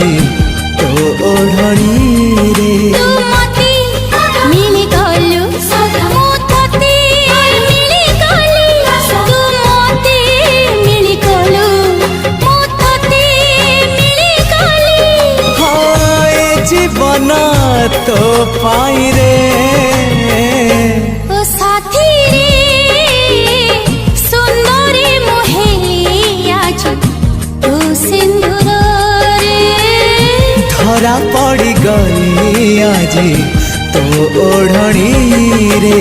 আজি তো ওঢ়ণী রে जीवन तो पाई रे ओ साथी सुंदरी मोहेली आज तू सिंदूर रे धरा पड़ी गई आज तो ओढ़णी रे।